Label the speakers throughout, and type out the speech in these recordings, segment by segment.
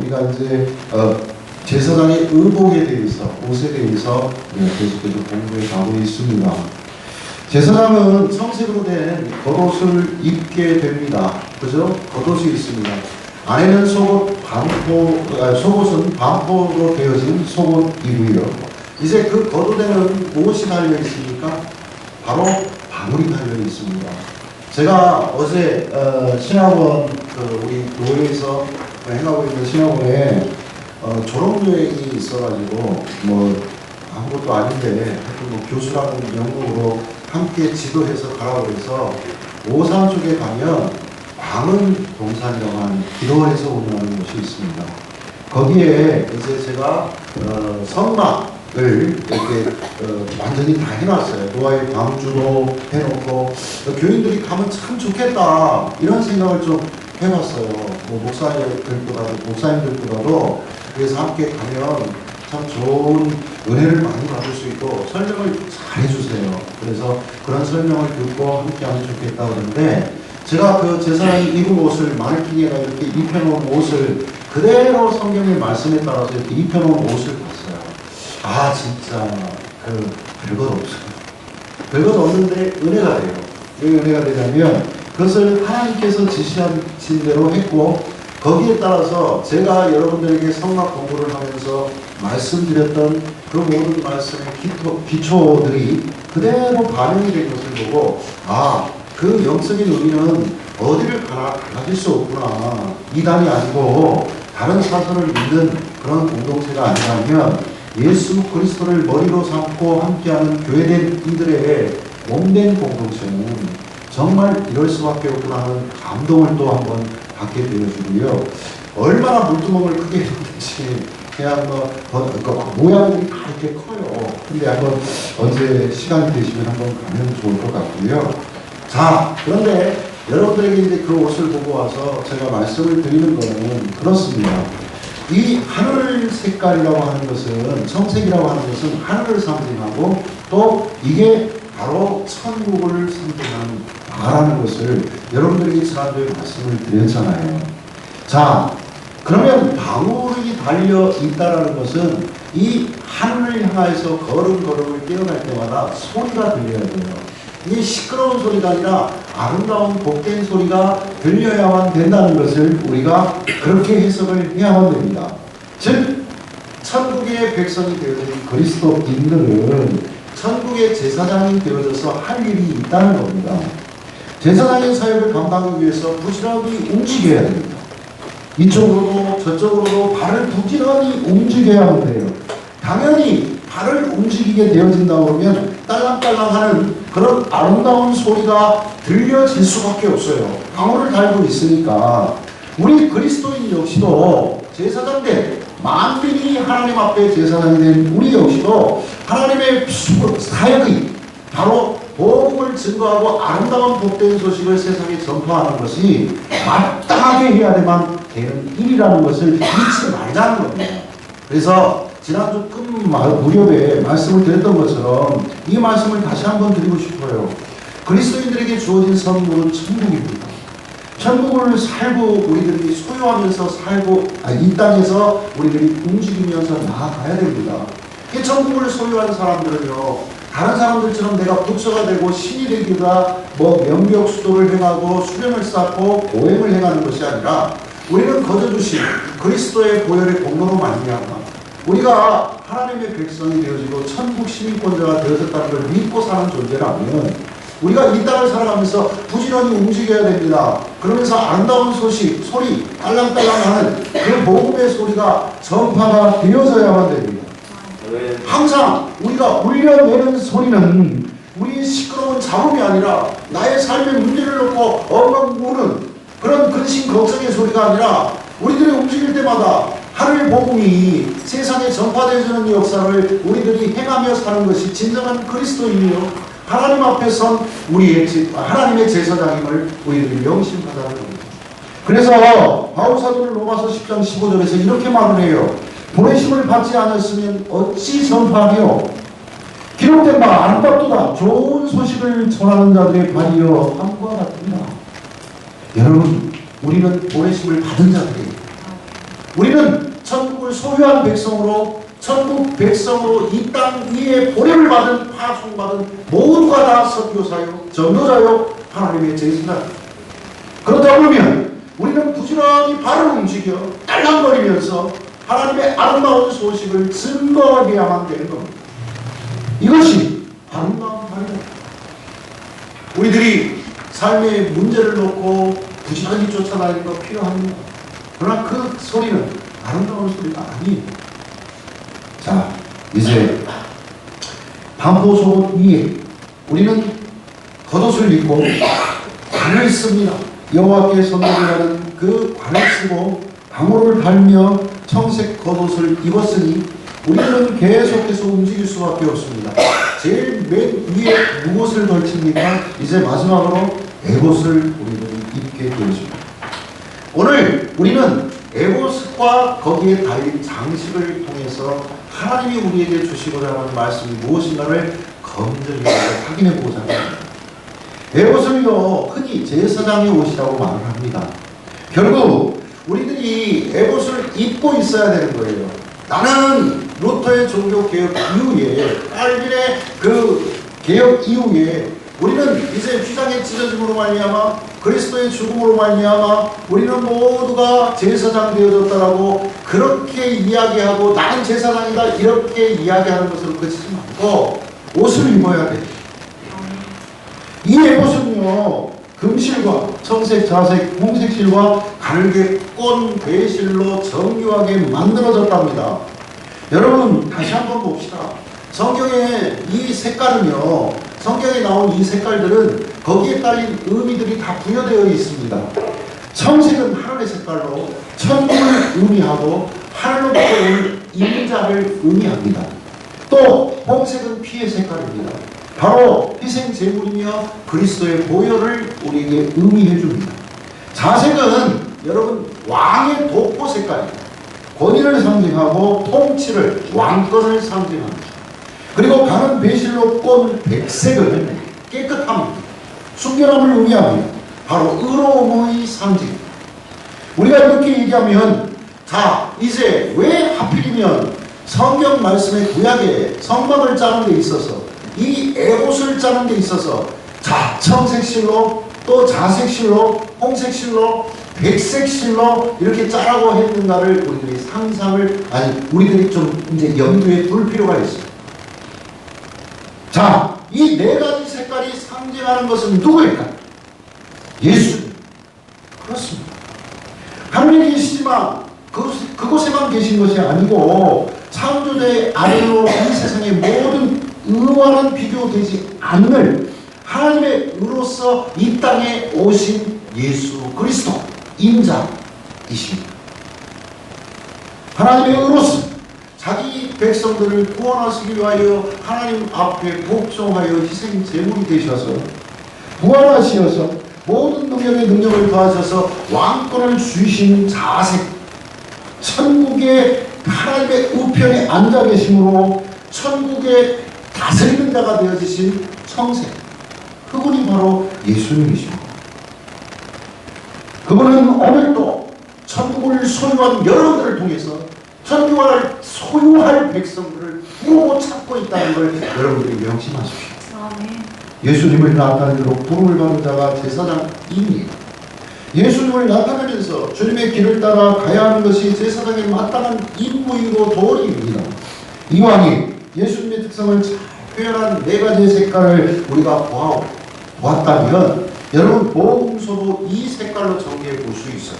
Speaker 1: 우리가 이제 제사장의 의복에 대해서, 옷에 대해서 계속해서 공부해 가고 있습니다. 제사장은 청색으로 된 겉옷을 입게 됩니다. 그죠? 겉옷이 있습니다. 안에는 속옷은 반포로 되어진 속옷이고요. 이제 그 겉옷에는 무엇이 달려 있습니까? 바로 방울이 달려 있습니다. 제가 어제 신학원 우리 교회에서 행하고 있는 신학원에 졸업여행이 있어가지고 아무것도 아닌데 하여튼 교수라는 명목으로 함께 지도해서 가라고 해서 오산 쪽에 가면 광은 동산이라고 하는 기도원에서 운영하는 곳이 있습니다. 거기에 이제 제가 성막을 이렇게 완전히 다 해놨어요. 노아의 방주도 해놓고 교인들이 가면 참 좋겠다 이런 생각을 좀 해봤어요. 목사님들보다도 그래서 함께 가면 참 좋은 은혜를 많이 받을 수 있고 설명을 잘 해주세요. 그래서 그런 설명을 듣고 함께하면 좋겠다 그러는데 제가 그 제사장이 입은 옷을 마네킹에다 이렇게 입혀놓은 옷을 그대로 성경의 말씀에 따라서 이렇게 입혀놓은 옷을 봤어요. 아 진짜 별것 없어요. 별것 없는데 은혜가 돼요. 왜 은혜가 되냐면 그것을 하나님께서 지시하신 대로 했고 거기에 따라서 제가 여러분들에게 성막 공부를 하면서 말씀드렸던 그 모든 말씀의 기초들이 그대로 반영이 된 것을 보고 그 영적인 의미는 어디를 가질 수 없구나. 이단이 아니고 다른 사설을 믿는 그런 공동체가 아니라면 예수 그리스도를 머리로 삼고 함께하는 교회된 이들의 몸된 공동체는 정말 이럴 수밖에 없구나 하는 감동을 또 한번 받게 되어주고요. 얼마나 물두멍을 크게 했는지 그냥 모양들이 다 이렇게 커요. 근데 한번 언제 시간이 되시면 한번 가면 좋을 것 같고요. 자, 그런데 여러분들에게 이제 그 옷을 보고 와서 제가 말씀을 드리는 거는 그렇습니다. 이 하늘 색깔이라고 하는 것은, 청색이라고 하는 것은 하늘을 상징하고 또 이게 바로 천국을 상징하는 나라는 것을 여러분들에게 지난주에 말씀을 드렸잖아요. 자, 그러면 방울이 달려 있다라는 것은 이 하늘을 향해서 걸음걸음을 뛰어갈 때마다 소리가 들려야 돼요. 이게 시끄러운 소리가 아니라 아름다운 복된 소리가 들려야만 된다는 것을 우리가 그렇게 해석을 해야만 됩니다. 즉 천국의 백성이 되어진 그리스도인들은 천국의 제사장이 되어져서 할 일이 있다는 겁니다. 제사장의 사역을 감당하기 위해서 부지런히 움직여야 됩니다. 이쪽으로도 저쪽으로도 발을 부지런히 움직여야만 돼요. 당연히 발을 움직이게 되어진다고 하면 딸랑딸랑하는 그런 아름다운 소리가 들려질 수밖에 없어요. 방울을 달고 있으니까. 우리 그리스도인 역시도 제사장된 만민이 하나님 앞에 제사장이 된 우리 역시도 하나님의 사역이 바로 복음을 증거하고 아름다운 복된 소식을 세상에 전파하는 것이 마땅하게 해야만 되는 일이라는 것을 잊지 말자는 겁니다. 그래서 지난주 끝 무렵에 말씀을 드렸던 것처럼 이 말씀을 다시 한번 드리고 싶어요. 그리스도인들에게 주어진 선물은 천국입니다. 천국을 살고 우리들이 소유하면서 살고 이 땅에서 우리들이 움직이면서 나아가야 됩니다. 이 천국을 소유하는 사람들은요, 다른 사람들처럼 내가 부처가 되고 신이 되기가 명벽수도를 행하고 수련을 쌓고 보행을 행하는 것이 아니라 우리는 거저주신 그리스도의 보혈의 공로로 말미암아 우리가 하나님의 백성이 되어지고 천국 시민권자가 되어졌다는 걸 믿고 사는 존재라면 우리가 이 땅을 살아가면서 부지런히 움직여야 됩니다. 그러면서 아름다운 소식, 소리, 딸랑딸랑하는 그 복음의 소리가 전파가 되어져야만 됩니다. 항상 우리가 울려내는 소리는 우리의 시끄러운 잡음이 아니라 나의 삶의 문제를 놓고 엉엉 우는 그런 근심 걱정의 소리가 아니라 우리들이 움직일 때마다 하늘 복음이 세상에 전파되어지는 역사를 우리들이 행하며 사는 것이 진정한 그리스도인이요 하나님 앞에 선 하나님의 제사장임을 우리들이 명심하자는 겁니다. 그래서 바울 사도는 로마서 10장 15절에서 이렇게 말을 해요. 보내심을 받지 않았으면 어찌 전파하리요. 기록된 바 아름답도다. 좋은 소식을 전하는 자들의 발이여 함과 같습니다. 여러분, 우리는 보내심을 받은 자들이에요. 우리는 천국을 소유한 백성으로, 천국 백성으로 이 땅 위에 보냄을 받은, 파송받은 모두가 다 선교사요, 전도자요, 하나님의 제사장. 그렇다 보면 우리는 부지런히 발을 움직여 딸랑거리면서 하나님의 아름다운 소식을 증거해야만 되는 겁니다. 이것이 아름다운 발입니다. 우리들이 삶의 문제를 놓고 부지런히 쫓아다니는 거 필요합니다. 그러나 그 소리는 아름다운 소리가 아니에요. 자, 이제 반포 위에 우리는 겉옷을 입고 관을 씁니다. 여호와께 선물이라는 그 관을 쓰고 방울을 달며 청색 겉옷을 입었으니 우리는 계속해서 움직일 수밖에 없습니다. 제일 맨 위에 무엇을 걸칩니까? 이제 마지막으로 에봇을 우리는 입게 되어집니다. 오늘 우리는 에봇과 거기에 달린 장식을 통해서 하나님이 우리에게 주시고자 하는 말씀이 무엇인가를 검증해 확인해 보고자 합니다. 에봇을요, 흔히 제사장의 옷이라고 말을 합니다. 결국 우리들이 에봇을 입고 있어야 되는 거예요. 나는 루터의 종교개혁 이후에, 칼빈의 그 개혁 이후에 우리는 이제 휘장의 찢어짐으로 말미암아 그리스도의 죽음으로 말미암아 우리는 모두가 제사장 되어졌다라고 그렇게 이야기하고 나는 제사장이다 이렇게 이야기하는 것으로 그치지 말고 옷을 입어야 돼. 이 에봇은요, 금실과 청색, 자색, 홍색 실과 갈개, 꽃, 배실로 정교하게 만들어졌답니다. 여러분 다시 한번 봅시다. 성경의 이 색깔은요, 성경에 나온 이 색깔들은 거기에 딸린 의미들이 다 부여되어 있습니다. 청색은 하늘의 색깔로 천국을 의미하고 하늘로부터 온 인자를 의미합니다. 또 홍색은 피의 색깔입니다. 바로 희생 제물이며 그리스도의 보혈을 우리에게 의미해 줍니다. 자색은 여러분 왕의 독보 색깔입니다. 권위를 상징하고 통치를, 왕권을 상징합니다. 그리고 가는 배실로 꼰 백색은 깨끗함, 순결함을 의미합니다. 바로 의로움의 상징. 우리가 이렇게 얘기하면, 자, 이제 왜 하필이면 성경 말씀의 구약에 성막을 짜는 데 있어서, 이 에봇을 짜는 데 있어서, 자, 청색실로, 또 자색실로, 홍색실로, 백색실로 이렇게 짜라고 했는가를 우리들이 상상을, 아니, 우리들이 좀 이제 염두에 둘 필요가 있어요. 자, 이 네 가지 색깔이 상징하는 것은 누구일까? 예수님. 그렇습니다. 하늘에 계시지만 그곳에만 계신 것이 아니고 창조자의 아들로 이 세상의 모든 의와는 비교되지 않을 하나님의 의로서 이 땅에 오신 예수 그리스도 인자이십니다. 하나님의 의로서 자기 백성들을 구원하시기 위하여 하나님 앞에 복종하여 희생 제물이 되셔서 부활하시어서 모든 능력의 능력을 더하셔서 왕권을 주신 자색, 천국의 하나님의 우편에 앉아 계심으로 천국의 다스리는 자가 되어지신 청색, 그분이 바로 예수님이십니다. 그분은 오늘도 천국을 소유한 여러분들을 통해서 천국을 소유할 백성들을 보고 찾고 있다는 걸 여러분들이 명심하십시오. 예수님을 나타내도록 부름을 받은 자가 제사장입니다. 예수님을 나타내면서 주님의 길을 따라 가야 하는 것이 제사장의 마땅한 임무이고 도리입니다. 이왕이 예수님의 특성을 잘 표현한 네 가지의 색깔을 우리가 보았다면 여러분 복음서도 이 색깔로 정리해 볼 수 있어요.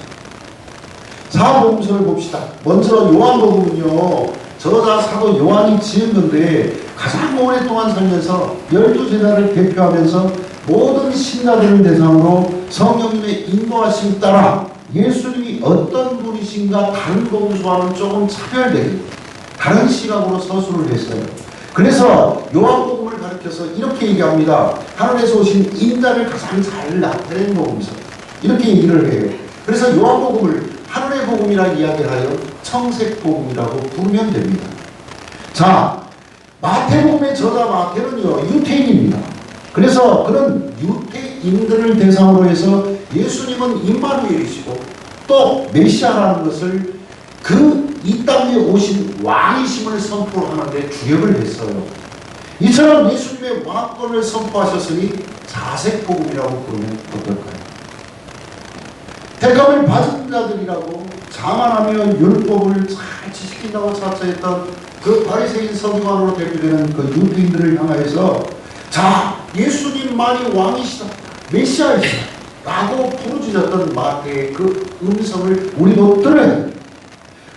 Speaker 1: 사복음서를 봅시다. 먼저 요한복음은요, 저자 사도 요한이 지은 건데 가장 오랫동안 살면서 12제자를 대표하면서 모든 신자들을 대상으로 성령님의 인도하심 따라 예수님이 어떤 분이신가 다른 복음서와는 조금 차별되게 다른 시각으로 서술을 했어요. 그래서 요한복음을 가리켜서 이렇게 얘기합니다. 하늘에서 오신 인자를 가장 잘 나타낸 복음서, 이렇게 얘기를 해요. 그래서 요한복음을 하늘의 복음이라 이야기하여 청색복음이라고 부르면 됩니다. 자, 마태복음의 저자 마태는요, 유태인입니다. 그래서 그런 유태인들을 대상으로 해서 예수님은 임마누엘이시고 또 메시아라는 것을 이 땅에 오신 왕이심을 선포하는데 주력을 했어요. 이처럼 예수님의 왕권을 선포하셨으니 자색복음이라고 부르면 어떨까요? 택함을 받은 자들이라고 자만하며 율법을 잘 지킨다고 자처했던 그 바리새인 서기관으로 대표되는 그 유대인들을 향하여서 자, 예수님만이 왕이시다, 메시아이시다 라고 부르짖었던 마태의 그 음성을 우리도 들어야 합니다.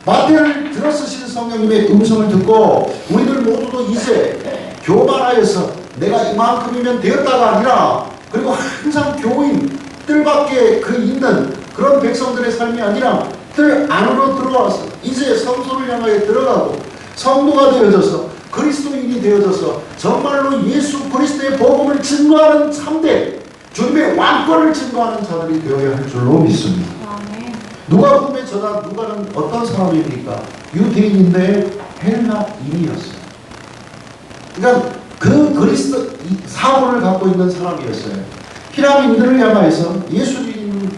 Speaker 1: 마태를 들어쓰신 성령님의 음성을 듣고 우리들 모두도 이제 교만하여서 내가 이만큼이면 되었다가 아니라, 그리고 항상 교인 뜰밖에 있는 그런 백성들의 삶이 아니라 뜰 안으로 들어와서 이제 성소를 향하여 들어가고 성도가 되어져서 그리스도인이 되어져서 정말로 예수 그리스도의 복음을 증거하는 참된 주님의 왕권을 증거하는 자들이 되어야 할 줄로 믿습니다. 누가복음의 저자 누가는 어떤 사람입니까? 유대인인데 헬라인이었어요. 그러니까 그 그리스도 사고를 갖고 있는 사람이었어요. 히라민들을 향하여서 예수님은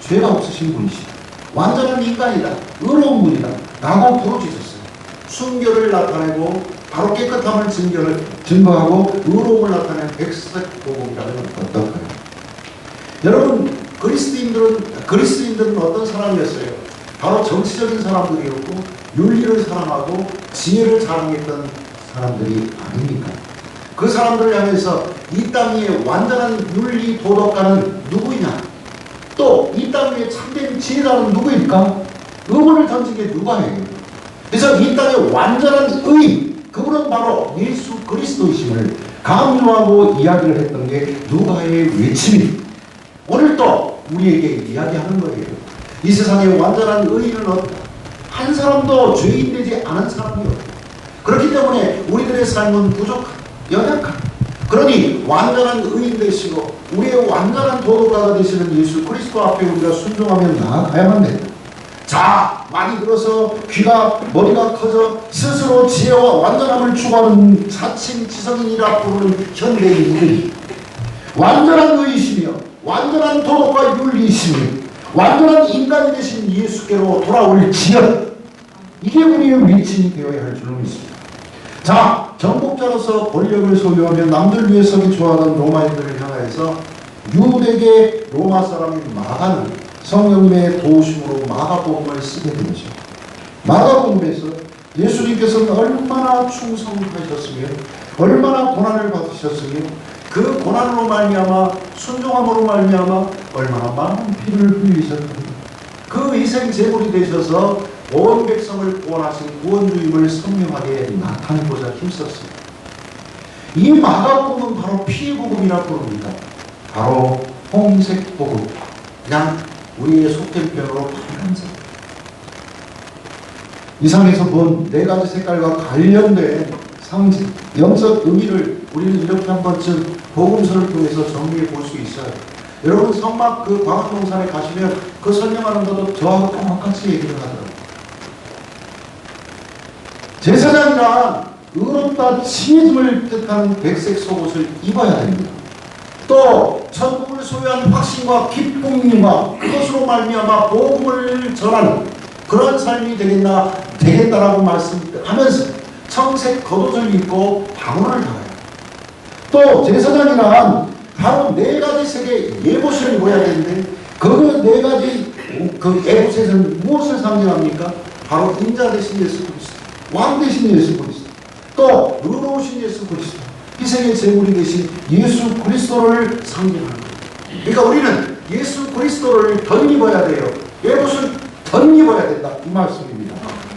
Speaker 1: 죄가 없으신 분이시다, 완전한 인간이다, 의로운 분이다 라고 부르짖었어요. 순결을 나타내고 바로 깨끗함을 증거하고 의로움을 나타내는 백색복음이라면 어떨까요? 여러분, 그리스도인들은 어떤 사람이었어요? 바로 정치적인 사람들이었고 윤리를 사랑하고 지혜를 자랑했던 사람들이 아닙니까? 그 사람들을 향해서 이 땅 위에 완전한 윤리 도덕가는 누구이냐, 또 이 땅 위에 참된 지혜가는 누구일까? 의문을 던진 게 누가예요. 그래서 이 땅의 완전한 의, 그분은 바로 예수 그리스도이심을 강조하고 이야기를 했던 게 누가의 외침입니다. 오늘 또 우리에게 이야기하는 거예요. 이 세상에 완전한 의인은 없다. 한 사람도 죄인 되지 않은 사람이 없다. 그렇기 때문에 우리들의 삶은 부족하다, 연약하다. 그러니 완전한 의인 되시고 우리의 완전한 도덕가가 되시는 예수 그리스도 앞에 우리가 순종하며 나아가야만 된다. 자, 많이 들어서 귀가 머리가 커져 스스로 지혜와 완전함을 추구하는 자칭 지성인이라 부르는 현대인들이 완전한 의이시며 완전한 도덕과 윤리이시며 완전한 인간이 되신 예수께로 돌아올지어다. 이게 우리의 위치이 되어야 할 줄로 믿습니다. 자, 정복자로서 권력을 소유하며 남들 위에 서기 좋아하던 로마인들을 향하여서 유대계 로마 사람인 마가는 성령님의 도우심으로 마가복음을 쓰게 되죠. 마가복음에서 예수님께서는 얼마나 충성하셨으며 얼마나 고난을 받으셨으며 그 고난으로 말미암아 순종함으로 말미암아 얼마나 많은 피를 흘리셨던가, 그 희생 제물이 되셔서 온 백성을 구원하신 구원주임을 선명하게 나타내고자 힘썼습니다. 이 마가복음은 바로 피의 복음이라 부릅니다. 바로 홍색 복음, 그냥 우리의 속된 표현으로 빨간색. 이 상에서 본 네 가지 색깔과 관련된 상징, 영적 의미를 우리는 이렇게 한 번쯤 복음서를 통해서 정리해 볼 수 있어요. 여러분, 성막 그 광화동산에 가시면 그 설명하는 것도 저하고 똑같이 얘기를 하더라고요. 제사장이란 의롭다 칭해짐을 뜻하는 백색 속옷을 입어야 됩니다. 또 천국을 소유한 확신과 기쁨과 그것으로 말미암아 복음을 전하는 그런 삶이 되겠다라고 말씀하면서 청색 겉옷을 입고 방언을 당해요. 또 제사장이란 바로 네 가지 색의 예봇을 입어야 되는데 그 네 가지 그 예봇에서는 무엇을 상징합니까? 바로 인자 되신 예수 그리스도, 왕 되신 예수 그리스도, 또 의로우신 예수 그리스도, 희생의 제물이 되신 예수 그리스도를 상징하는 거예요. 그러니까 우리는 예수 그리스도를 덧입어야 돼요. 예봇을 덧입어야 된다, 이 말씀입니다.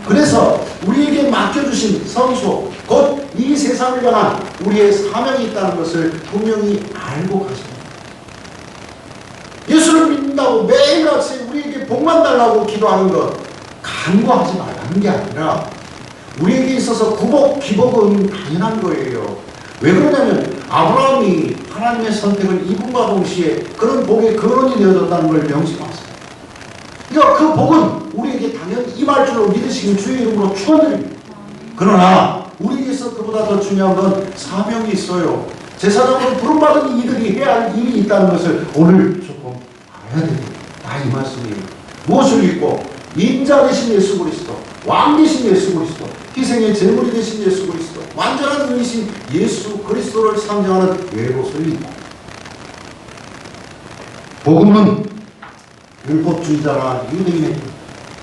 Speaker 1: 그래서 우리에게 맡겨주신 성소, 곧 이 세상을 향한 우리의 사명이 있다는 것을 분명히 알고 가십니다. 예수를 믿는다고 매일같이 우리에게 복만 달라고 기도하는 것 간과하지 말라는 게 아니라 우리에게 있어서 구복, 기복은 당연한 거예요. 왜 그러냐면 아브라함이 하나님의 선택을 이분과 동시에 그런 복의 근원이 되어졌다는 걸 명심하세요. 그러니까 그 복은 우리에게 당연히 임할 줄로 믿으시길 주의 이름으로 축원드립니다. 그러나 우리에게서 그보다 더 중요한 건 사명이 있어요. 제사장으로 부름받은 이들이 해야 할 일이 있다는 것을 오늘 조금 알아야 됩니다. 이 말씀이에요. 무엇을 입고 인자 되신 예수 그리스도, 왕 되신 예수 그리스도, 희생의 제물이 되신 예수 그리스도, 완전한 의이신 예수 그리스도를 상징하는 에봇을 입고, 복음은 율법주의자나 유대인에게,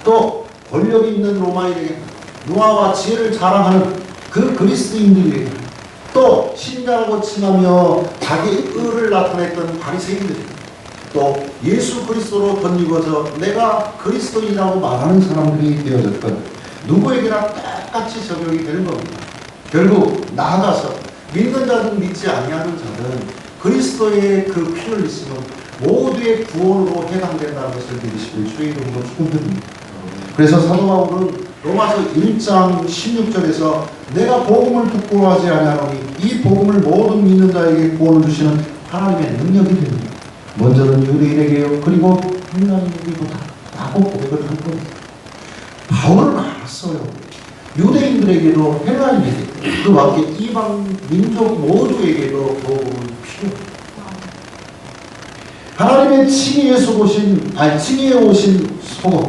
Speaker 1: 또 권력이 있는 로마인에게, 노아와 지혜를 자랑하는 그 그리스도인들에게, 또 신자라고 칭하며 자기의 의를 나타냈던 바리새인들에게, 또 예수 그리스도로 덧입어져 내가 그리스도인이라고 말하는 사람들이 되어졌던 누구에게나 똑같이 적용이 되는 겁니다. 결국 나아가서 믿는 자든 믿지 아니하는 자든 그리스도의 그 피를 흘리심은 모두의 구원으로 해당된다는 것을 믿으시길 주의 이름으로 축원드립니다. 그래서 사도 바울은 로마서 1장 16절에서 내가 복음을 부끄러워하지 아니하노니 이 복음을 모든 믿는 자에게 구원을 주시는 하나님의 능력이 됩니다. 먼저는 유대인에게요, 그리고 헬라인에게보다 라고 고백을 한 겁니다. 바울은 알았어요. 유대인들에게도 헬라인에게도 그 밖에 이방 민족 모두에게도 복음은 필요합니다. 하나님의 칭의에 오신 소금,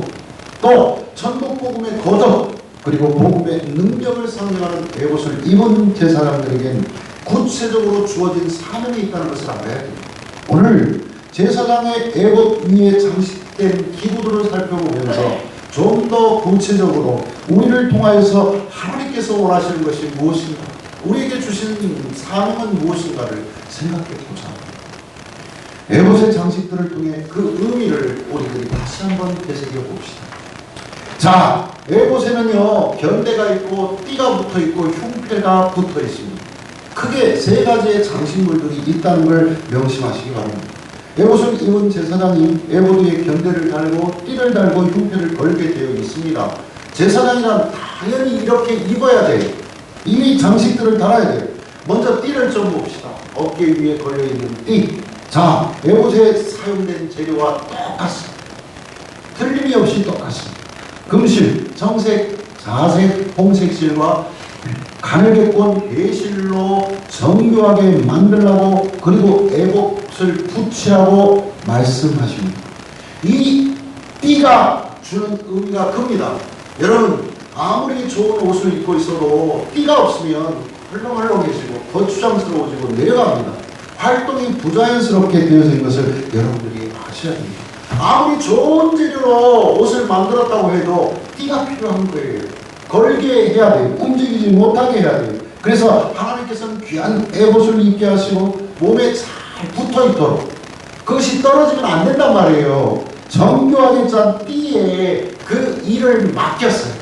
Speaker 1: 또 천국 복음의 거저, 그리고 복음의 능력을 상징하는 에봇을 입은 제사장들에겐 구체적으로 주어진 사명이 있다는 것을 알아야 됩니다. 오늘 제사장의 에봇 위에 장식된 기구들을 살펴보면서 좀 더 구체적으로 우리를 통하여서 하나님께서 원하시는 것이 무엇인가, 우리에게 주신 사명은 무엇인가를 생각해보자. 에봇의 장식들을 통해 그 의미를 우리들이 다시 한번 되새겨 봅시다. 자, 에봇에는요, 변대가 있고 띠가 붙어 있고 흉패가 붙어 있습니다. 크게 세 가지의 장식물들이 있다는 걸 명심하시기 바랍니다. 에봇을 입은 제사장이 에봇 위에 변대를 달고 띠를 달고 흉패를 걸게 되어 있습니다. 제사장이란 당연히 이렇게 입어야 돼요. 이 장식들을 달아야 돼요. 먼저 띠를 좀 봅시다. 어깨 위에 걸려있는 띠. 자, 에봇에 사용된 재료와 똑같습니다. 틀림이 없이 똑같습니다. 금실, 정색, 자색, 홍색실과 가늘게꼰 배실로 정교하게 만들라고, 그리고 에봇을 붙이라고 말씀하십니다. 이 띠가 주는 의미가 큽니다. 여러분, 아무리 좋은 옷을 입고 있어도 띠가 없으면 헐렁헐렁해지고 거추장스러워지고 내려갑니다. 활동이 부자연스럽게 되어진 것을 여러분들이 아셔야 됩니다. 아무리 좋은 재료로 옷을 만들었다고 해도 띠가 필요한 거예요. 걸게 해야 돼요. 움직이지 못하게 해야 돼요. 그래서 하나님께서는 귀한 에봇을 입게 하시고 몸에 잘 붙어 있도록, 그것이 떨어지면 안 된단 말이에요. 정교하게 짠 띠에 그 일을 맡겼어요.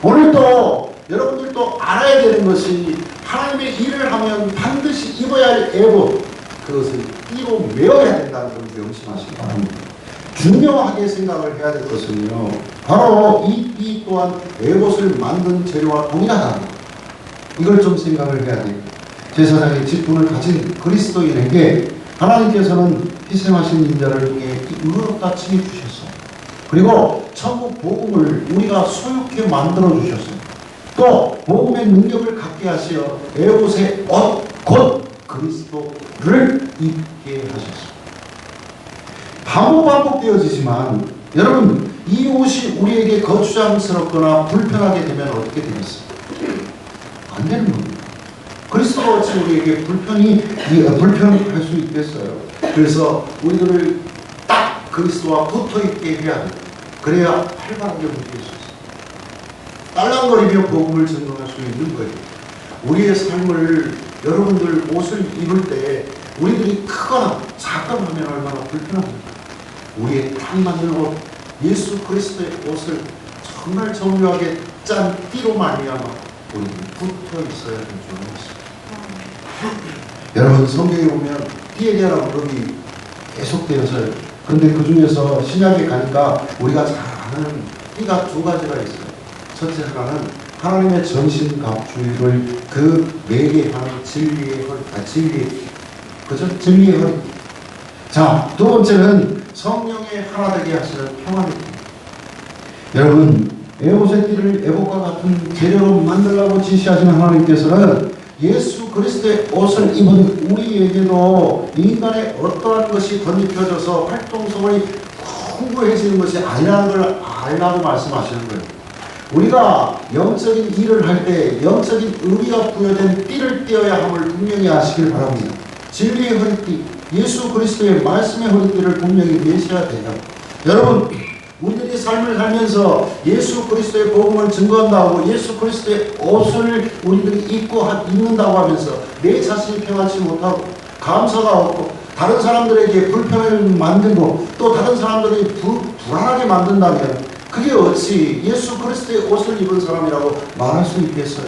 Speaker 1: 오늘도 여러분들도 알아야 되는 것이, 하나님의 일을 하면 반드시 입어야 할 에봇, 그것을 띠로 메어야 된다는 걸 명심하시기 바랍니다. 중요하게 생각을 해야 될 것은요, 바로 이 띠 또한 에봇을 만든 재료와 동일하다. 이걸 좀 생각을 해야 돼요. 제사장의 직분을 가진 그리스도인에게 하나님께서는 희생하신 인자를 통해 의롭다 칭해 주셨어요. 그리고 천국 복음을 우리가 소유케 만들어 주셨어요. 또 복음의 능력을 갖게 하시어 에봇의 옷, 곧 그리스도를 입게 하셨어요. 반복되어지지만 여러분, 이 옷이 우리에게 거추장스럽거나 불편하게 되면 어떻게 되겠어요? 안 되는 겁니다. 그리스도가 어찌 우리에게 불편할 수 있겠어요? 그래서 우리들을 딱 그리스도와 붙어 있게 해야 돼요. 그래야 활발하게 움직일 수 있어요. 딸랑거리며 복음을 증거할 수 있는 거예요. 우리의 삶을, 여러분들 옷을 입을 때 우리들이 크거나 작거나 하면 얼마나 불편합니까? 우리의 딱 맞는 옷, 예수 그리스도의 옷을 정말 정교하게 짠 띠로 말미암아 우리는 붙어 있어야 할 줄 알았습니다. 여러분, 성경에 보면 띠에 대한 언급이 계속되어서요. 그런데 그 중에서 신약에 가니까 우리가 잘 아는 띠가 두 가지가 있어요. 첫째 하나는 하나님의 전신갑주의를 그 매개하는 진리의 허리, 진리의 허리. 자, 두 번째는 성령의 하나 되게 하시는 평안의 띠. 여러분, 에봇의 띠를 에봇과 같은 재료로 만들라고 지시하시는 하나님께서는 예수 그리스도의 옷을 입은 우리에게도 인간의 어떠한 것이 덧입혀져서 활동성을 풍부해지는 것이 아니라는 걸 알라고 말씀하시는 거예요. 우리가 영적인 일을 할 때 영적인 의미가 부여된 띠를 떼어야 함을 분명히 아시길 바랍니다. 진리의 허리띠, 예수 그리스도의 말씀의 허리띠를 분명히 매셔야 돼요. 여러분, 우리들이 삶을 살면서 예수 그리스도의 복음을 증거한다고 예수 그리스도의 옷을 우리들이 입는다고 하면서 내 자신이 평안치 못하고 감사가 없고 다른 사람들에게 불편을 만들고 또 다른 사람들이 불안하게 만든다면 그게 어찌 예수 그리스도의 옷을 입은 사람이라고 말할 수 있겠어요?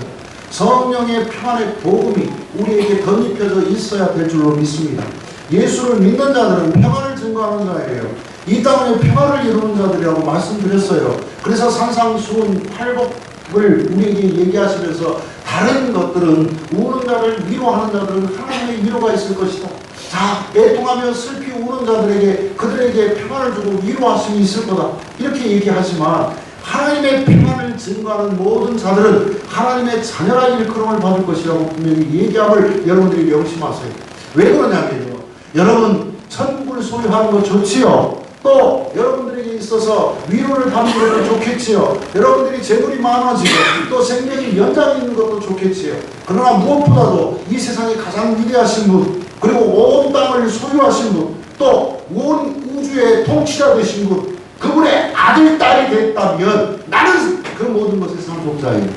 Speaker 1: 성령의 평안의 복음이 우리에게 덧입혀져 있어야 될 줄로 믿습니다. 예수를 믿는 자들은 평안을 증거하는 자예요. 이 땅에 평안을 이루는 자들이라고 말씀드렸어요. 그래서 산상수훈 팔복을 우리에게 얘기하시면서 다른 것들은 우는 자를 위로하는 자들은 하나님의 위로가 있을 것이다. 자, 애통하며 슬피 우는 자들에게 그들에게 평안을 주고 위로하심이 있을 거다. 이렇게 얘기하지만 하나님의 평안을 증거하는 모든 자들은 하나님의 자녀라 일컬음을 받을 것이라고 분명히 얘기함을 여러분들이 명심하세요. 왜 그러냐면요. 여러분 천국을 소유하는 거 좋지요. 또 여러분들에게 있어서 위로를 받는 것도 좋겠지요. 여러분들이 재물이 많아지고 또 생명이 연장이 있는 것도 좋겠지요. 그러나 무엇보다도 이 세상에 가장 위대하신 분, 그리고 온 땅을 소유하신 분, 또 온 우주의 통치자 되신 분, 그분의 아들, 딸이 됐다면 나는 그 모든 것의 상속자예요.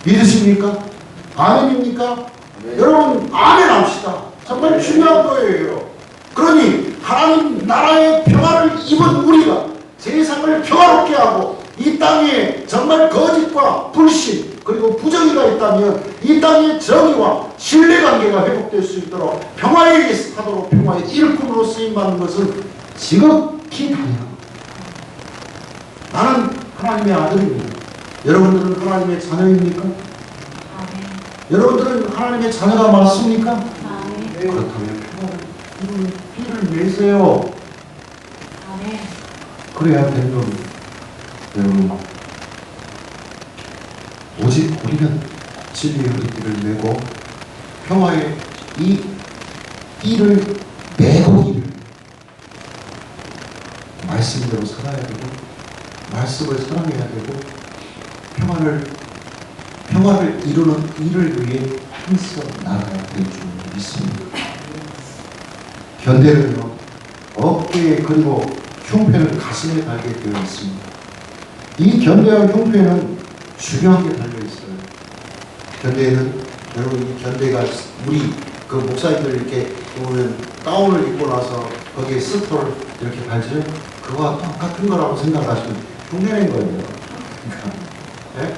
Speaker 1: 믿으십니까? 아멘입니까? 네. 여러분 아멘 합시다. 정말 중요한 거예요. 그러니 하나님 나라의 평화를 입은 우리가 세상을 평화롭게 하고 이 땅에 정말 거짓과 불신 그리고 부정의가 있다면 이 땅의 정의와 신뢰관계가 회복될 수 있도록 평화의 사도로 평화의 일꾼으로 쓰임받는 것은 지극히 당연합니다. 나는 하나님의 아들입니다. 여러분들은 하나님의 자녀입니까? 여러분들은 하나님의 자녀가 맞습니까? 그렇다면 평화를 피를 내세요. 그래야 되는 겁니다. 여러분, 오직 우리는 진리의 허리띠를 메고 평화의 이 띠를 메고 일을 말씀대로 살아야 되고 말씀을 사랑해야 되고 평화를 이루는 일을 위해 힘써 나가야 될 줄 믿습니다. 견대는요 어깨에 그리고 흉패는 가슴에 달게 되어 있습니다. 이 견대와 흉패는 중요한 게 달려 있어요. 견대에는 여러분 이 견대가 우리 그 목사님들 이렇게 보면 가운을 입고 나서 거기에 스토를 이렇게 달죠. 그거와 똑같은 거라고 생각하시면 흉내낸 거예요. 네?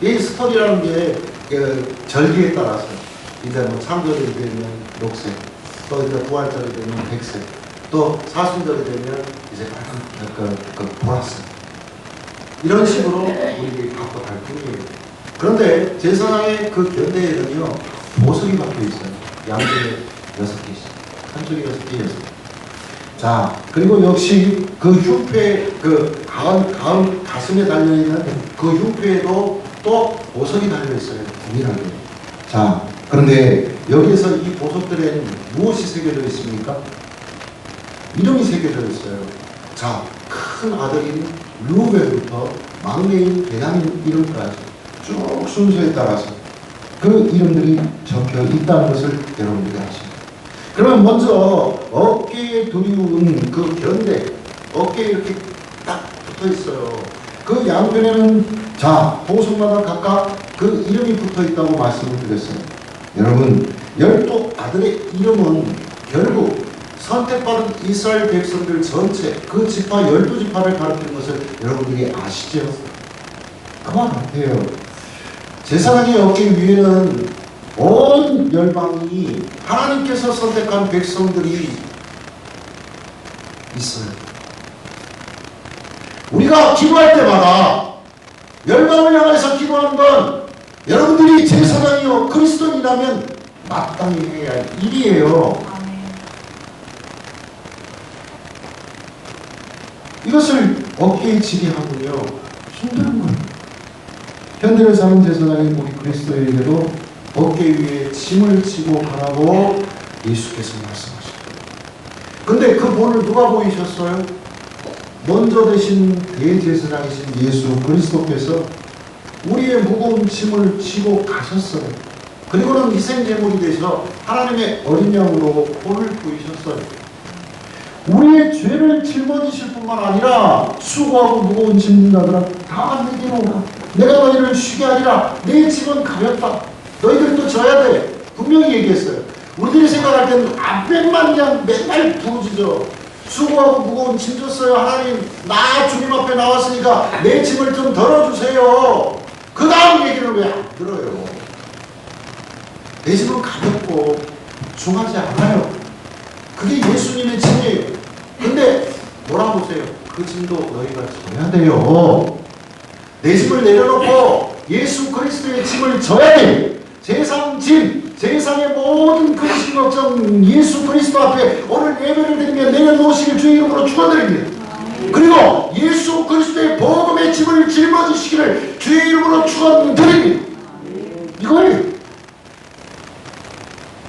Speaker 1: 이 스토리라는 게 그 절기에 따라서 이제 뭐 창절이 되면 녹색, 또 이제 부활절이 되면 백색, 또 사순절이 되면 이제 빨간 그 보라색 이런 식으로 우리들이 갖고 갈 뿐이에요. 그런데 제사장의 그 견대에는요 보석이 박혀 있어요. 양쪽에 6개씩, 한쪽에 6개, 6개. 자, 그리고 역시 그 흉패, 그 가슴에 달려있는 그 흉패에도 또 보석이 달려있어요. 동일하게. 자, 그런데 여기에서 이 보석들에는 무엇이 새겨져 있습니까? 이름이 새겨져 있어요. 자, 큰 아들인 루벤부터 막내인 베냐민 이름까지 쭉 순서에 따라서 그 이름들이 적혀 있다는 것을 여러분들이 아십니다. 그러면 먼저 어깨에 두리운 그 견대, 어깨에 이렇게 딱 붙어 있어요. 그 양편에는 자, 보석마다 각각 그 이름이 붙어 있다고 말씀을 드렸어요. 여러분, 12아들의 이름은 결국 선택받은 이스라엘 백성들 전체 그 지파 12지파를 가리키는 것을 여러분들이 아시죠? 그만 같아요. 제사장의 어깨 위에는 온 열방이 하나님께서 선택한 백성들이 있어요. 우리가 기도할 때마다 열방을 향해서 기도하는 건 여러분들이 제사장이요 그리스도인이라면 마땅히 해야 할 일이에요. 이것을 어깨에 지게 하군요. 힘든 거예요. 현대를 사는 제사장인 우리 그리스도에게도 어깨 위에 짐을 지고 가라고 예수께서 말씀하십니다. 근데 그 본을 누가 보이셨어요? 먼저 되신 대제사장이신 예수 그리스도께서 우리의 무거운 짐을 지고 가셨어요. 그리고는 희생제물이 되셔 하나님의 어린 양으로 본을 보이셨어요. 우리의 죄를 짊어지실 뿐만 아니라 수고하고 무거운 짐진 자들아 다 내게로 오라. 내가 너희를 쉬게 하리라. 내 짐은 가볍다. 너희들도 져야 돼. 분명히 얘기했어요. 우리들이 생각할 때는 앞에만 그냥 맨날 부어지죠. 수고하고 무거운 짐 졌어요. 하나님 나 주님 앞에 나왔으니까 내 짐을 좀 덜어주세요. 그 다음 얘기를 왜 안 들어요? 내 짐은 가볍고 중하지 않아요. 그게 예수님의 짐이에요. 근데 뭐라 보세요? 그 짐도 너희가 져야 돼요. 내 짐을 내려놓고 예수 그리스도의 짐을 져야 돼. 세상 짐, 세상의 모든 근심 걱정 예수 그리스도 앞에 오늘 예배를 드리며 내려놓으시길 주의 이름으로 축원드립니다. 그리고 예수 그리스도의 복음의 짐을 짊어지시기를 주의 이름으로 축원드립니다. 이거예요.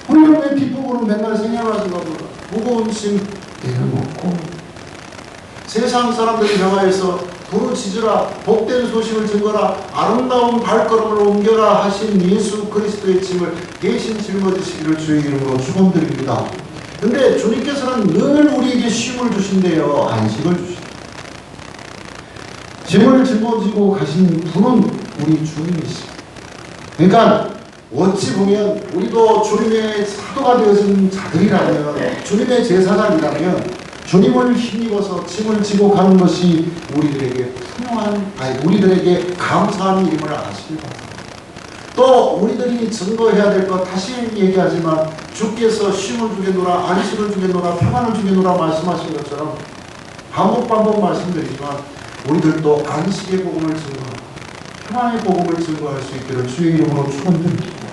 Speaker 1: 우리는 왜 뒷부분으로 맨날 생각하시나 보다. 무거운 짐 내려놓고 세상 사람들이 명하여서 부르짖으라 복된 소식을 증거라 아름다운 발걸음을 옮겨라 하신 예수 그리스도의 짐을 대신 짊어지시기를 주의 이름으로 축원드립니다. 근데 주님께서는 늘 우리에게 쉼을 주신대요. 안식을 주신대요. 짐을 짊어지고 가신 분은 우리 주님이십니다. 그러니까 어찌 보면 우리도 주님의 사도가 되어진 자들이라면 주님의 제사장이라면 주님을 힘입어서 짐을 지고 가는 것이 우리들에게 우리들에게 감사한 일임을 아시길 바랍니다. 또 우리들이 증거해야 될 것 다시 얘기하지만 주께서 쉼을 주겠노라 안식을 주겠노라 평안을 주겠노라 말씀하신 것처럼 반복 말씀드리지만 우리들도 안식의 복음을 증거하고 평안의 복음을 증거할 수 있기를 주의 이름으로 축원드립니다.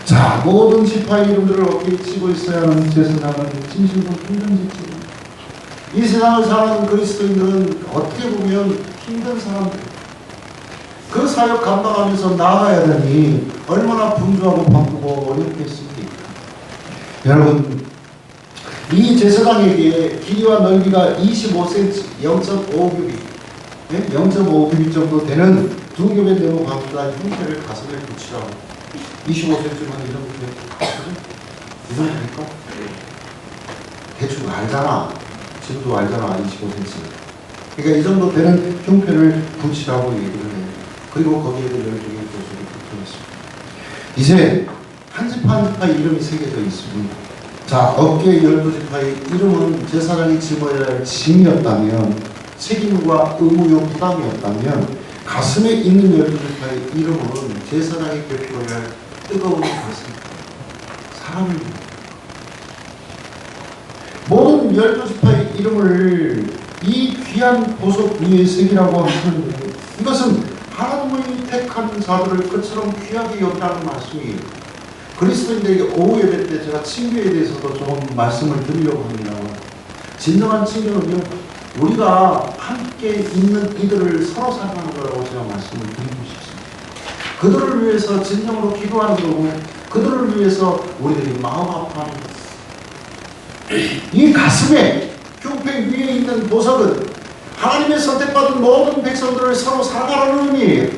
Speaker 1: 자, 모든 지파의 이름들을 어깨에 치고 있어야 하는 제사장은 진실로 힘든 짓입니다. 이 세상을 사는 그리스도인들은 어떻게 보면 힘든 사람들. 그 사역 감당하면서 나아가야 되니 얼마나 분주하고 바쁘고 어렵겠습니까? 여러분, 이 제사장에게 길이와 넓이가 25cm, 0.5규빗, 0.5규빗 정도 되는 두 겹의 네모 관계가 형태를 가슴에 붙이라고. 25cm만 이 정도 돼요. 이 정도 될까? 대충 알잖아. 지금도 알잖아. 25cm. 그러니까 이 정도 되는 형태를 붙이라고 얘기를 해요. 그리고 거기에도 12개의 도수를 붙여있습니다. 이제 한 지파 한 지파 이름이 새겨져 있습니다. 자, 어깨 12지파의 이름은 제사장이 짊어야 할 짐이었다면, 책임과 의무요 부담이었다면, 가슴에 있는 12지파의 이름은 제사장이 베풀어야 할 뜨거운 가슴, 사랑입니다. 모든 12지파의 이름을 이 귀한 보석 위에 새기라고 하시는데, 이것은 하나님의 택한 자들을 그처럼 귀하게 여기라는 말씀이에요. 그리스도인들에게 오후 예배 때 제가 친교에 대해서도 좀 말씀을 드리려고 합니다. 진정한 친교는요, 우리가 함께 있는 이들을 서로 사랑하는 거라고 제가 말씀을 드리고 싶습니다. 그들을 위해서 진정으로 기도하는 거고, 그들을 위해서 우리들이 마음 아파하는 것. 이 가슴에 흉패 위에 있는 보석은 하나님의 선택받은 모든 백성들을 서로 사랑하라는 의미예요.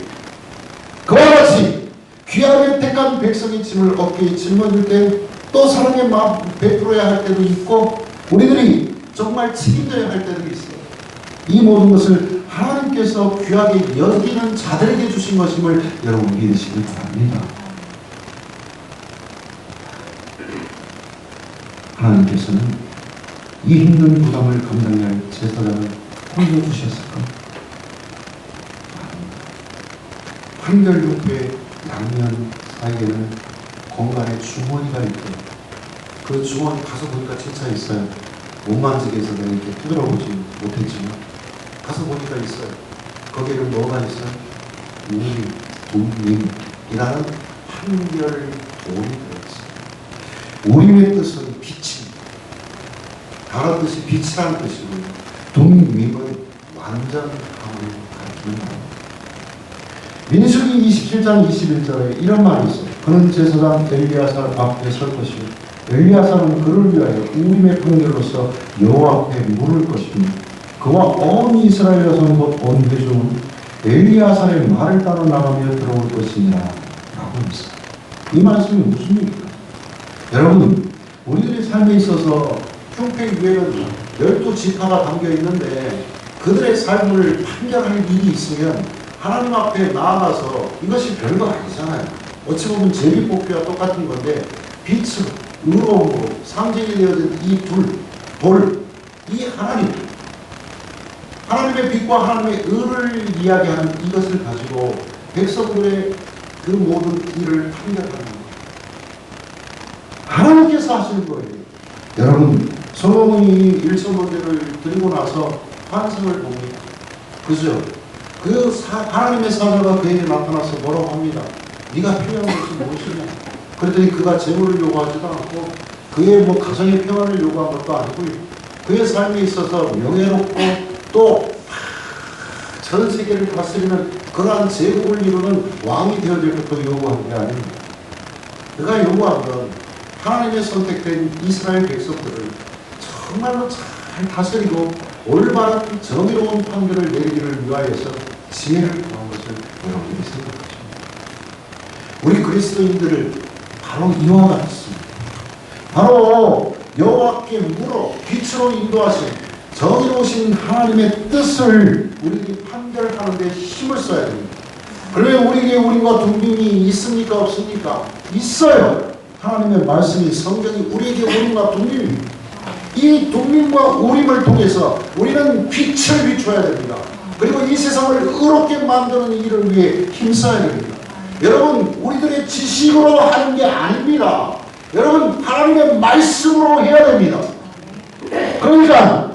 Speaker 1: 그와 같이 귀하게 택한 백성의 짐을 어깨에 짊어질 때 또 사랑의 마음 베풀어야 할 때도 있고, 우리들이 정말 책임져야 할 때도 있어요. 이 모든 것을 하나님께서 귀하게 여기는 자들에게 주신 것임을 여러분 믿으시기 바랍니다. 하나님께서는 이 힘든 부담을 감당해야 할 제사장을 홀려주셨을까? 한결육배 양면 사이에는 공간에 주머니가 있고, 그 주머니 가서 보니까 진짜 있어요. 못 만지게 해서 내가 이렇게 두드려보지 못했지만 가서 보니까 있어요. 거기에는 뭐가 있어요? 우림이라는 한결 돌이 들어있어요. 우림의 뜻은 빛입니다. 다른 뜻이 빛이라는 뜻이고요. 동림은 완전함을 가리키는 말입니다. 민수기 27장 21절에 이런 말이 있어요. 그는 제사장 엘리야살 앞에 설 것이요 엘리야사는 그를 위하여 우림의 판결로서 여호와 앞에 물을 것이니 그와 온 이스라엘 여성 곧 온 회중은 엘리야사의 말을 따라 나가며 들어올 것이니라 라고 했어요. 이 말씀이 무슨 얘기입니까? 여러분, 우리들의 삶에 있어서 흉패 위에는 12지파가 담겨 있는데 그들의 삶을 판결할 일이 있으면 하나님 앞에 나아가서 이것이 별거 아니잖아요. 어찌 보면 제비뽑기와 똑같은 건데 빛으로 의로움으로 상징이 되어진 이 이 하나님의 빛과 하나님의 의를 이야기하는 이것을 가지고 백성들의 그 모든 일을 판결하는 거예요. 하나님께서 하시는 거예요. 여러분, 솔로몬이 일성문제를 드리고 나서 환상을 봅니다. 그죠? 하나님의 사자가 그에게 나타나서 뭐라고 합니다. 네가 필요한 것이 무엇이냐? 그랬더니 그가 재물을 요구하지도 않고 그의 가정의 평안을 요구한 것도 아니고요. 그의 삶에 있어서 명예롭고 또 전 세계를 다스리는 그러한 제국을 이루는 왕이 되어질 것도 요구한 게 아닙니다. 그가 요구한 건 하나님의 선택된 이스라엘 백성들을 정말로 잘 다스리고 올바른 정의로운 판결을 내리기를 위하여서 지혜를 구한 것을 여러분이 생각하십니다. 우리 그리스도인들을 바로 이와 같습니다. 바로 여호와께 물어 빛으로 인도하신 정의로우신 하나님의 뜻을 우리들이 판결하는 데 힘을 써야 됩니다. 그러면 우리에게 우림과 둠빔이 있습니까? 없습니까? 있어요. 하나님의 말씀이 성경이 우리에게 우림과 둠빔입니다. 이 둠빔과 우림을 통해서 우리는 빛을 비춰야 됩니다. 그리고 이 세상을 의롭게 만드는 일을 위해 힘써야 됩니다. 여러분, 우리들의 지식으로 하는 게 아닙니다. 여러분, 하나님의 말씀으로 해야 됩니다. 그러니까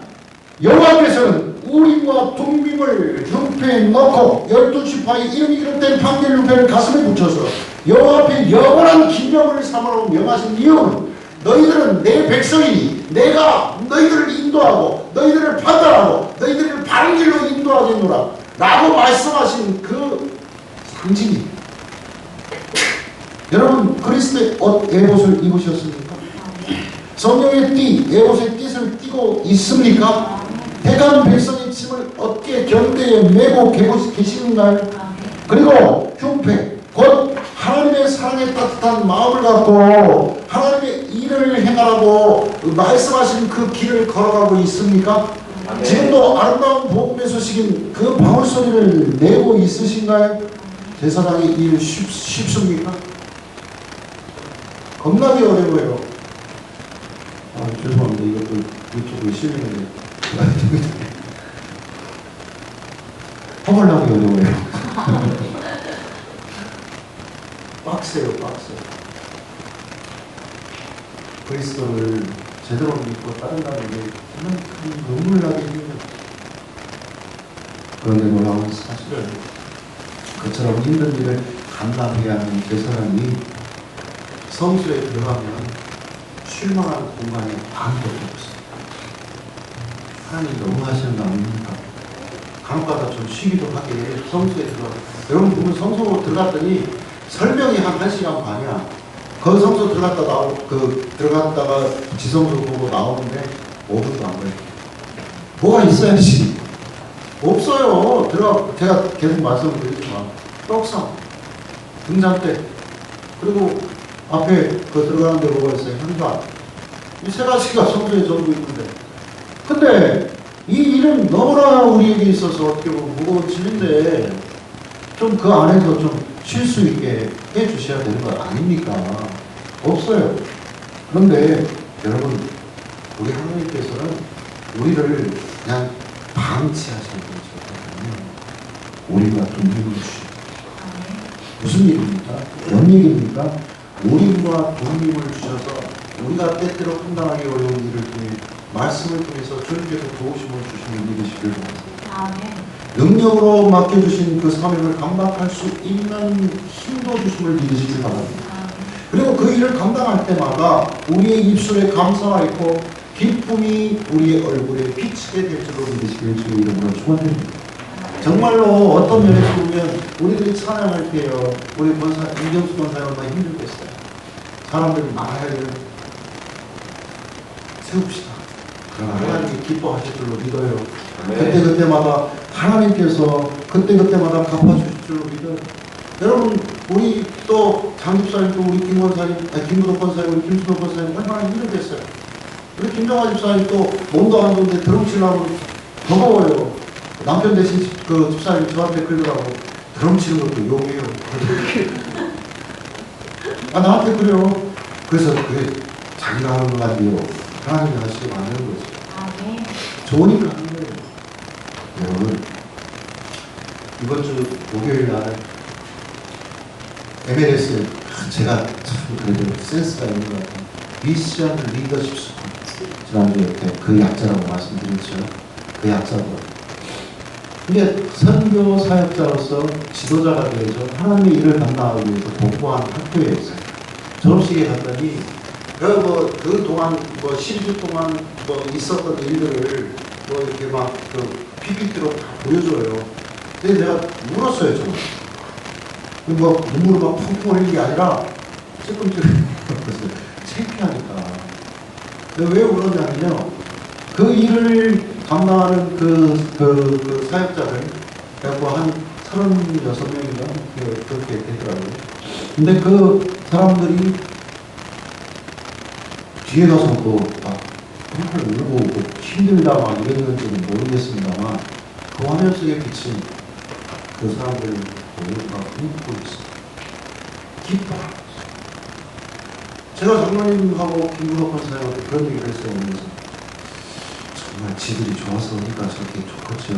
Speaker 1: 여호와께서는 우림과 둠빔을 흉패에 넣고 12지파의 이름이 기록된 판결 흉패를 가슴에 붙여서 여호와 앞에 영원한 기념을 삼으라고 명하신 이유는 너희들은 내 백성이니 내가 너희들을 인도하고 너희들을 판단하고 너희들을 바른 길로 인도하겠노라 라고 말씀하신 그 상징입니다. 여러분, 그리스도의 옷 에봇을 입으셨습니까? 성령의 띠, 에봇의 띠를 띠고 있습니까? 택한 백성의 짐을 어깨 견대에 메고 계시는가요? 그리고 흉패, 곧 하나님의 사랑에 따뜻한 마음을 갖고 하나님의 일을 행하라고 말씀하신 그 길을 걸어가고 있습니까? 지금도 아름다운 복음의 소식인 그 방울소리를 내고 있으신가요? 제사장의 일 쉽습니까? 겁나게 어려워요. 죄송합니다. 이것도 유튜브에 실리는데 허벌나게 어려워요. 빡세요. 그리스도를 제대로 믿고 따른다는 게 그만큼 눈물 나게 힘들어요. 그런데 놀라운 사실은 그처럼 힘든 일을 감당해야 하는 제사장이 성소에 들어가면 실망하는 공간이 아무것도 없어요. 하나님 너무 하시는 거 아닙니까? 간혹가다 좀 쉬기도 하게 성소에 들어가. 여러분 보면 성소 들어갔더니 설명이 한 1시간 반이야. 그 성소 들어갔다가 지성소 보고 나오는데 5분도 안 걸려요. 뭐가 있어야지. 없어요. 제가 계속 말씀을 드리지만 떡상, 등잔대, 그리고 앞에 들어가는데 뭐가 있어요? 현관. 이 세 가지가 성소에 전부 있는데. 근데 이 일은 너무나 우리에게 있어서 어떻게 보면 무거운 짐인데 좀 그 안에서 좀 쉴 수 있게 해 주셔야 되는 거 아닙니까? 없어요. 그런데 여러분, 우리 하나님께서는 우리를 그냥 방치하시는 분이시거든요. 우리가 둠빔을 주시고. 무슨 일입니까? 뭔 얘기입니까? 우림과 둠빔을 주셔서 우리가 때때로 판단하기 어려운 일을 통해 말씀을 통해서 주님께서 도우심을 주시는 믿으시길 바랍니다. 능력으로 맡겨주신 그 사명을 감당할 수 있는 힘도 주심을 믿으시길 바랍니다. 그리고 그 일을 감당할 때마다 우리의 입술에 감사가 있고 기쁨이 우리의 얼굴에 비치게 될 줄로 믿으시길 주의 이름으로 축원드립니다. 정말로 어떤 면에서 보면 우리들이 찬양할 때요, 우리 이경수 권사님 얼마나 힘들겠어요. 사람들이 말을 세웁시다. 그러나 하나님이 기뻐하실 줄로 믿어요. 그때그때마다 하나님께서 그때그때마다 갚아주실 줄로 믿어요. 여러분, 우리 또 장집사님, 또 우리 김권사님, 김무덕 권사님, 우리 김수덕 권사님 얼마나 힘을 냈어요. 우리 김정화 집사님 또 몸도 안 좋은데 드럼치려면 더 더워요. 남편 대신 그 집사님 저한테 그러더라고. 드럼치는 것도 용이에요. 아, 나한테 그래요. 그래서 그게 자기가 하는 거 아니에요. 하나님이 하시게 만드는 거죠.
Speaker 2: 아, 네.
Speaker 1: 좋으니까 하는 거예요. 여러분, 이번 주 목요일 날 MLS, 제가 참 그래도 센스가 있는 것 같아요. 미션 리더십 스쿨. 지난주에 그 약자라고 말씀드렸죠. 그 약자고. 근데 선교 사역자로서 지도자가 되어서 하나님의 일을 감당하기 위해서 복구한 학교에 있어요. 졸업식에 갔더니 그동안 10주 동안 있었던 일들을 이렇게 막 PPT로 다 보여줘요. 근데 내가 울었어요, 정말. 눈물을 막 펑펑 흘리는 게 아니라 조금 창피하니까. 왜 울었냐면요. 그 일을 감당하는 그 사역자를 그래갖고 한 36명인가 그렇게 되더라고요. 근데 그 사람들이 뒤에 가서 막 펑펑 울고 힘들다 막 이랬는지는 모르겠습니다만 그 화면 속에 비친 그 사람들을 보고 막 웃고 있어요. 기뻐하고 있어요. 제가 장로님하고 김무덕 권사님한테 그런 얘기를 했어요. 오면서 정말 지들이 좋아서 그러니까 저렇게 좋겠지요.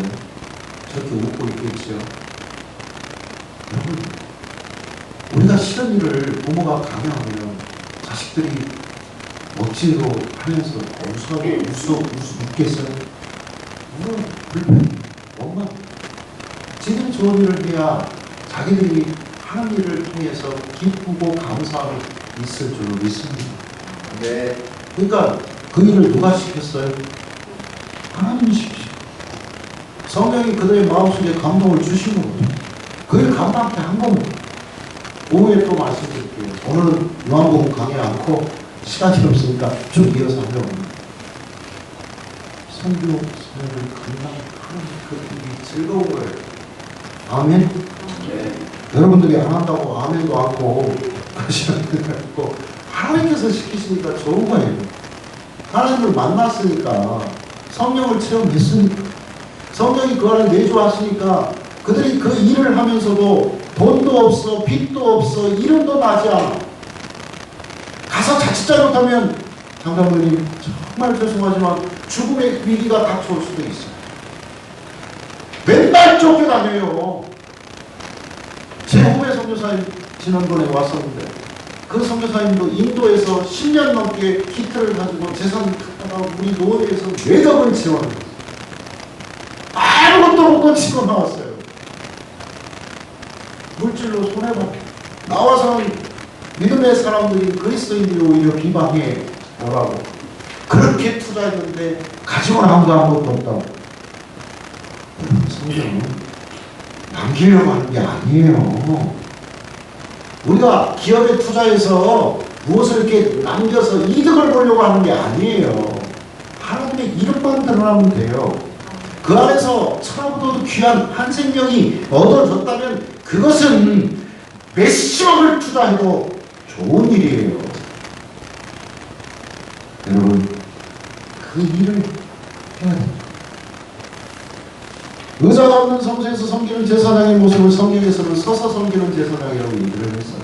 Speaker 1: 저렇게 웃고 있겠지요. 여러분, 우리가 싫은 일을 부모가 강요하면 자식들이 억지로 하면서 웃겠어요? 물론 불편, 원망. 지들이 좋은 일을 해야 자기들이 하는 일을 통해서 기쁘고 감사함이 있을 줄로 믿습니다. 네. 그러니까 그 일을 누가 시켰어요? 하나님이 시키시고 성령이 그들의 마음속에 감동을 주시는 거죠. 그 일 감당케 한 겁니다. 오후에 또 말씀드릴게요. 오늘은 요한복음 강의 않고 시간이 없으니까 쭉 이어서 하려고 합니다. 선교 사역을 감당하는 그 일이 즐거운 거예요. 아멘? 네. 여러분들이 안 한다고 아멘도 않고 그러시면 되고 하나님께서 시키시니까 좋은 거예요. 하나님을 만났으니까 성령을 체험했으니까 성령이 그 안에 내주하시니까 그들이 그 일을 하면서도 돈도 없어, 빚도 없어, 이름도 나지 않아. 가서 자칫 잘못하면 장로님 정말 죄송하지만 죽음의 위기가 닥쳐올 수도 있어요. 맨날 쫓겨다녀요. 제 후배 선교사님 지난번에 왔었는데 그 선교사님도 인도에서 10년 넘게 키트를 가지고 재산을 갖다가 우리 노예에서 외덕을 지원해요. 아무것도 못 건지고 나왔어요. 물질로 손해받고 나와서는 믿음의 사람들이 그리스도인들이 오히려 비방해 뭐라고 그렇게 투자했는데 가지고는 아무것도 없다고. 성경은 남기려고 하는 게 아니에요. 우리가 기업에 투자해서 무엇을 이렇게 남겨서 이득을 보려고 하는 게 아니에요. 하나님의 이름만 드러나면 돼요. 그 안에서 천하보다도 귀한 한 생명이 얻어졌다면 그것은 몇십억을 투자해도 좋은 일이에요. 여러분, 그 일을 해야 됩니다. 의자가 없는 성소에서 섬기는 제사장의 모습을 성경에서는 서서 섬기는 제사장이라고 얘기를 했어요.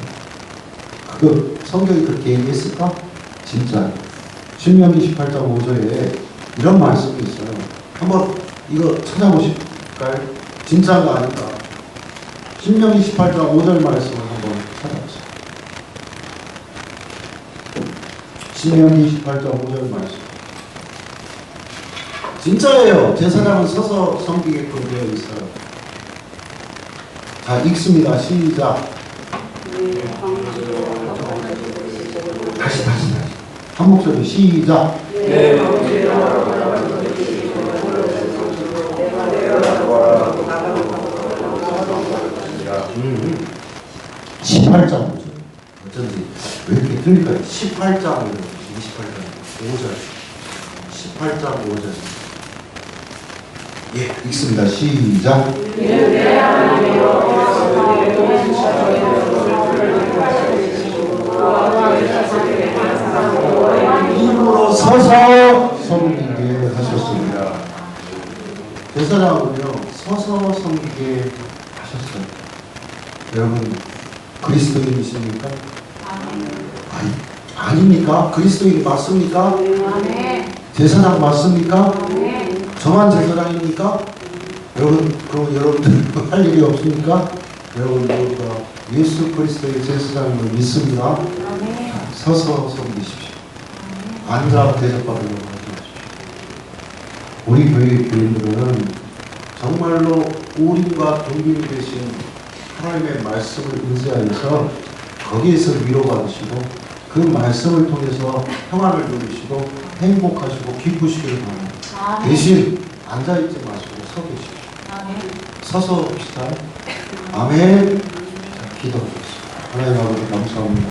Speaker 1: 그 성경이 그렇게 얘기했을까? 진짜 신명기 18장 5절에 이런 말씀이 있어요. 한번 이거 찾아보실까요? 진짜가 아닐까? 신명기 18장 5절 말씀을 한번 찾아보세요. 신명기 18장 5절 말씀. 진짜예요. 제사장은 서서 섬기게끔 되어 있어요. 자, 읽습니다. 시작. 다시. 한 목소리 시작. 18장 5절. 어쩐지 왜 이렇게 틀릴까요? 18장 28장 5절. 28장 5절. 예, 읽습니다. 시작. 힘으로 서서 섬기게 하셨습니다. 제사장은요, 서서 섬기게 하셨어요. 여러분, 그리스도인이십니까? 아닙니까? 그리스도인 맞습니까? 제사장 맞습니까? 저만 제사장입니까? 여러분, 그럼 여러분들 할 일이 없습니까? 여러분 모두가 예수 그리스도의 제사장임을 믿습니다. 서서 섬기십시오. 앉아 대접받으려고 하지 마십시오. 우리 교회 교인들은 정말로 우리과 동bil 되신 하나님의 말씀을 의지하여서 거기에서 위로받으시고 그 말씀을 통해서 평안을 누리시고 행복하시고 기쁘시길 바랍니다. 대신 앉아있지 마시고 서 계십시오. 서서 봅시다. 아멘. 기도하겠습니다. 하나님 아버지 감사합니다.